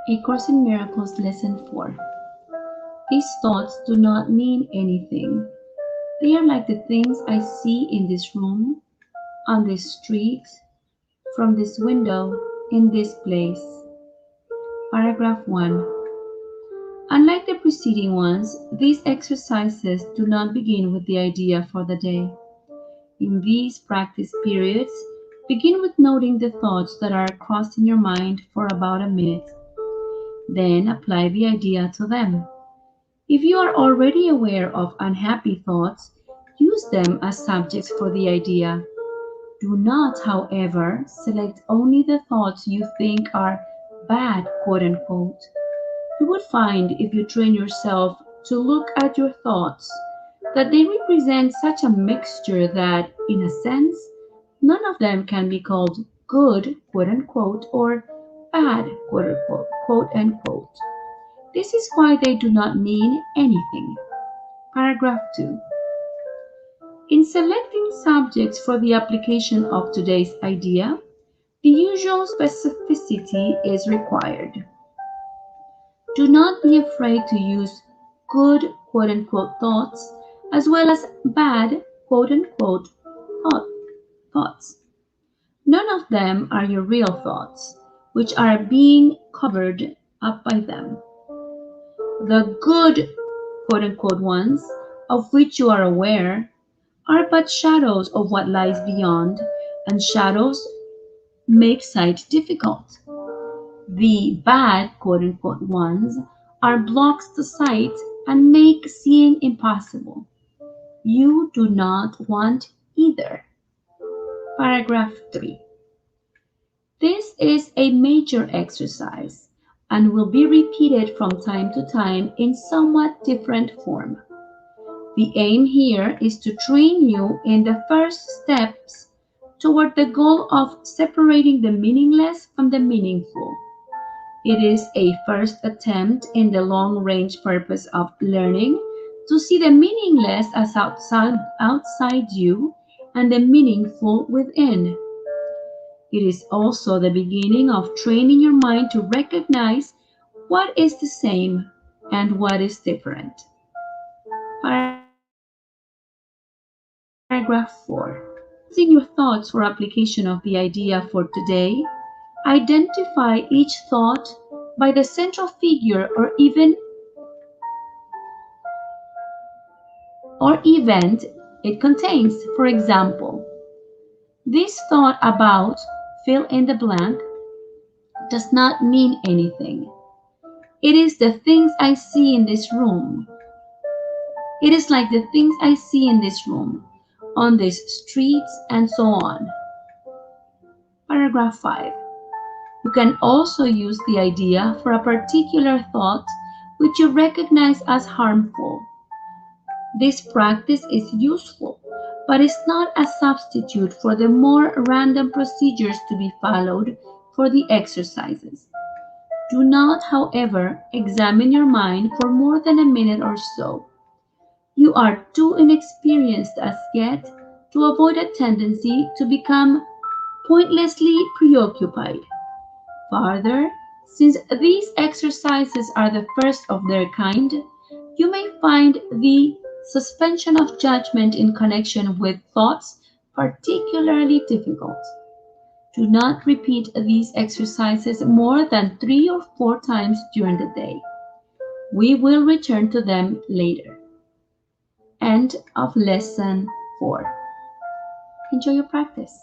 A Course in Miracles Lesson 4. These thoughts do not mean anything. They are like the things I see in this room, on this street, from this window, in this place. Paragraph 1. Unlike the preceding ones, these exercises do not begin with the idea for the day. In these practice periods, begin with noting the thoughts that are crossing your mind for about a minute. Then apply the idea to them. If you are already aware of unhappy thoughts, use them as subjects for the idea. Do not, however, select only the thoughts you think are bad, quote unquote. You would find, if you train yourself to look at your thoughts, that they represent such a mixture that, in a sense, none of them can be called good, quote unquote, or bad, quote unquote, quote unquote. This is why they do not mean anything. Paragraph 2. In selecting subjects for the application of today's idea, the usual specificity is required. Do not be afraid to use good, quote-unquote, thoughts as well as bad, quote-unquote, thoughts. None of them are your real thoughts, which are being covered up by them. The good, quote-unquote, ones, of which you are aware, are but shadows of what lies beyond, and shadows make sight difficult. The bad, quote-unquote, ones are blocks to sight and make seeing impossible. You do not want either. Paragraph 3. This is a major exercise and will be repeated from time to time in somewhat different form. The aim here is to train you in the first steps toward the goal of separating the meaningless from the meaningful. It is a first attempt in the long-range purpose of learning to see the meaningless as outside you and the meaningful within. It is also the beginning of training your mind to recognize what is the same and what is different. Paragraph 4. Using your thoughts for application of the idea for today, identify each thought by the central figure or event it contains. For example, this thought about fill in the blank does not mean anything. It is the things I see in this room. It is like the things I see in this room, on these streets, and so on. Paragraph 5. You can also use the idea for a particular thought which you recognize as harmful. This practice is useful, but is not a substitute for the more random procedures to be followed for the exercises. Do not, however, examine your mind for more than a minute or so. You are too inexperienced as yet to avoid a tendency to become pointlessly preoccupied. Further, since these exercises are the first of their kind, you may find the suspension of judgment in connection with thoughts particularly difficult. Do not repeat these exercises more than 3 or 4 times during the day. We will return to them later. End of lesson 4. Enjoy your practice.